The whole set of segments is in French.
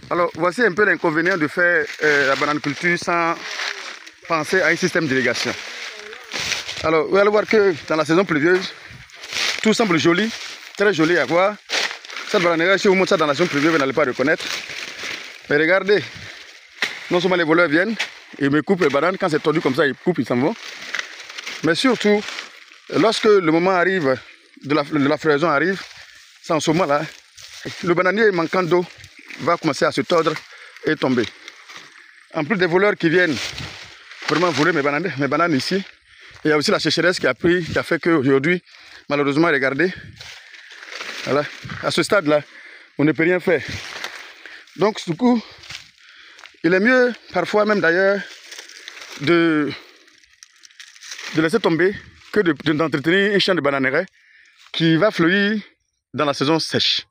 Alors, voici un peu l'inconvénient de faire la banane culture sans penser à un système d'irrigation. Alors, vous allez voir que dans la saison pluvieuse, tout semble joli, très joli à voir. Cette bananière, si vous montrez ça dans la saison pluvieuse, vous n'allez pas reconnaître. Mais regardez, non seulement les voleurs viennent, ils me coupent les bananes, quand c'est tordu comme ça, ils coupent, ils s'en vont. Mais surtout, lorsque le moment arrive, de la floraison arrive, c'est en ce moment-là, le bananier manquant d'eau va commencer à se tordre et tomber. En plus des voleurs qui viennent vraiment voler mes bananes ici, il y a aussi la sécheresse qui a fait qu'aujourd'hui, malheureusement, regardez, voilà, à ce stade-là, on ne peut rien faire. Donc, du coup, il est mieux, parfois même d'ailleurs, de laisser tomber que d'entretenir un champ de bananeraie qui va fleurir dans la saison sèche.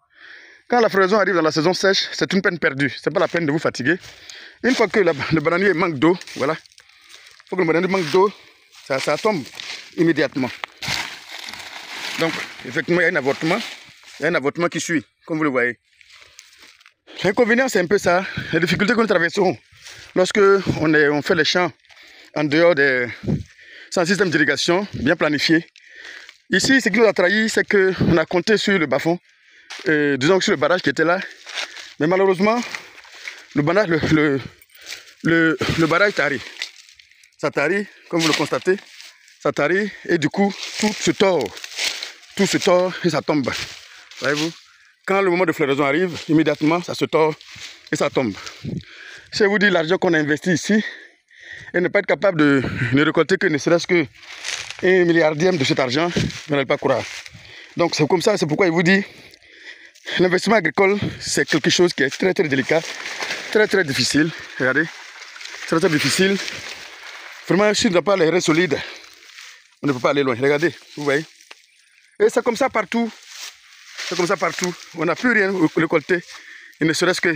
Quand la floraison arrive dans la saison sèche, c'est une peine perdue. Ce n'est pas la peine de vous fatiguer. Une fois que le bananier manque d'eau, voilà, il faut que le bananier manque d'eau, ça tombe immédiatement. Donc, effectivement, il y a un avortement. Il y a un avortement qui suit, comme vous le voyez. L'inconvénient, c'est un peu ça. Les difficultés que nous traversons lorsque on fait les champs en dehors sans système d'irrigation bien planifié. Ici, ce qui nous a trahi, c'est qu'on a compté sur le bas-fond, disons sur le barrage qui était là. Mais malheureusement, le barrage tarit. Ça tarit, comme vous le constatez, ça tarit et du coup, tout se tord et ça tombe. Voyez-vous? Quand le moment de floraison arrive, immédiatement, ça se tord et ça tombe. Je vous dis l'argent qu'on a investi ici et ne pas être capable de ne récolter que ne serait-ce que 1 milliardième de cet argent, vous n'allez pas croire. Donc c'est comme ça, c'est pourquoi il vous dit l'investissement agricole, c'est quelque chose qui est très très délicat, très très difficile. Regardez, très très difficile. Vraiment, si on n'a pas les reins solides, on ne peut pas aller loin. Regardez, vous voyez. Et c'est comme ça partout. C'est comme ça partout. On n'a plus rien récolté. Il ne serait-ce que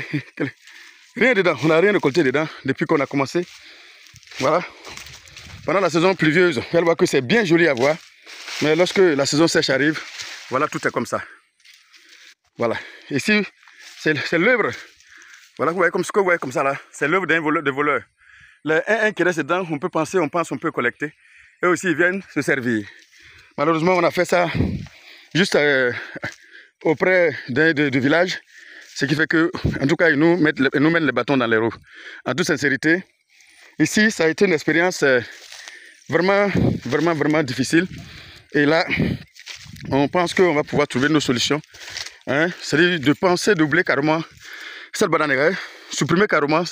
rien dedans. On n'a rien récolté dedans depuis qu'on a commencé. Voilà. Pendant la saison pluvieuse, vous allez voir que c'est bien joli à voir. Mais lorsque la saison sèche arrive, voilà, tout est comme ça. Voilà. Ici, c'est l'œuvre. Voilà, vous voyez comme ce que vous voyez comme ça là. C'est l'œuvre d'un voleur. Les 1 qui reste dedans, on peut collecter. Et aussi, ils viennent se servir. Malheureusement, on a fait ça juste auprès du village. Ce qui fait que, en tout cas, ils nous mettent les bâtons dans les roues. En toute sincérité, ici, ça a été une expérience vraiment, vraiment, vraiment difficile. Et là, on pense qu'on va pouvoir trouver nos solutions. Hein? C'est-à-dire de penser doubler carrément cette bananière, supprimer carrément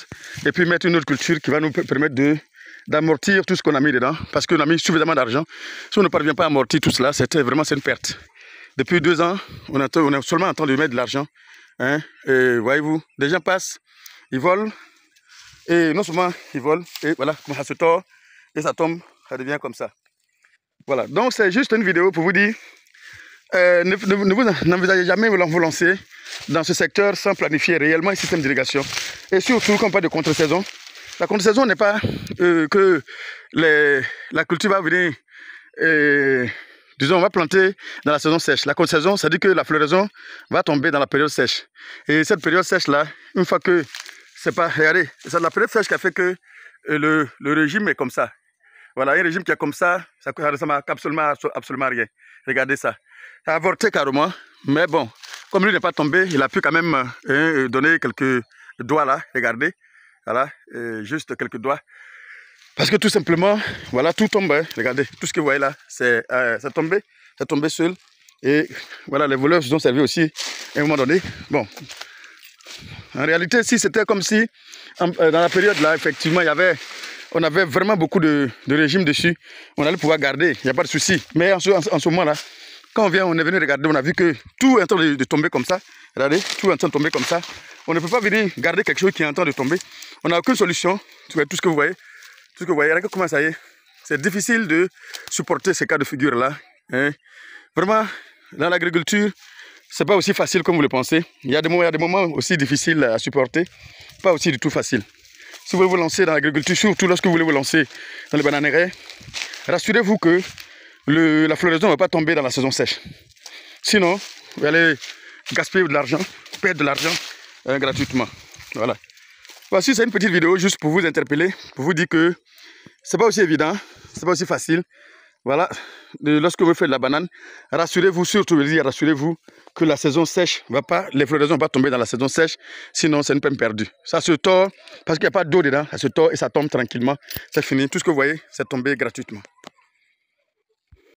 et puis mettre une autre culture qui va nous permettre d'amortir tout ce qu'on a mis dedans. Parce qu'on a mis suffisamment d'argent. Si on ne parvient pas à amortir tout cela, c'est une perte. Depuis 2 ans, on est seulement en train de mettre de l'argent. Hein? Et voyez-vous, des gens passent, ils volent. Et non seulement ils volent, et voilà, ça se tord et ça tombe, ça devient comme ça. Voilà, donc c'est juste une vidéo pour vous dire, n'envisagez jamais vous lancer dans ce secteur sans planifier réellement un système d'irrigation. Et surtout, quand on parle de contre-saison, la contre-saison n'est pas que la culture va venir, disons, on va planter dans la saison sèche. La contre-saison, ça dit que la floraison va tomber dans la période sèche. Et cette période sèche-là, une fois que c'est pas, regardez, c'est la période sèche qui a fait que le régime est comme ça. Voilà, un régime qui est comme ça ressemble absolument à rien. Regardez ça. Ça a avorté carrément, mais bon, comme lui n'est pas tombé, il a pu quand même donner quelques doigts là, regardez. Voilà, juste quelques doigts. Parce que tout simplement, voilà, tout tombe. Hein. Regardez, tout ce que vous voyez là, c'est tombé seul. Et voilà, les voleurs se sont servis aussi à un moment donné. Bon, en réalité, si c'était comme si, dans la période là, effectivement, on avait vraiment beaucoup de régimes dessus, on allait pouvoir garder, il n'y a pas de souci. Mais en ce moment là, quand on est venu regarder, on a vu que tout est en train de tomber comme ça. Regardez, tout est en train de tomber comme ça. On ne peut pas venir garder quelque chose qui est en train de tomber. On n'a aucune solution. Tout ce que vous voyez. Tout ce que vous voyez, regardez comment ça y est. C'est difficile de supporter ces cas de figure-là. Hein. Vraiment, dans l'agriculture, c'est pas aussi facile comme vous le pensez. Il y a des moments aussi difficiles à supporter. Pas aussi du tout facile. Si vous voulez vous lancer dans l'agriculture, surtout lorsque vous voulez vous lancer dans les bananeraies, rassurez-vous que la floraison ne va pas tomber dans la saison sèche. Sinon, vous allez gaspiller de l'argent, perdre de l'argent gratuitement. Voilà. Voici, c'est une petite vidéo juste pour vous interpeller, pour vous dire que c'est pas aussi évident, c'est pas aussi facile. Voilà, lorsque vous faites de la banane, rassurez-vous, surtout, rassurez-vous que la saison sèche va pas, les floraisons ne vont pas tomber dans la saison sèche, sinon c'est une peine perdue. Ça se tord, parce qu'il n'y a pas d'eau dedans, ça se tord et ça tombe tranquillement. C'est fini, tout ce que vous voyez, c'est tombé gratuitement.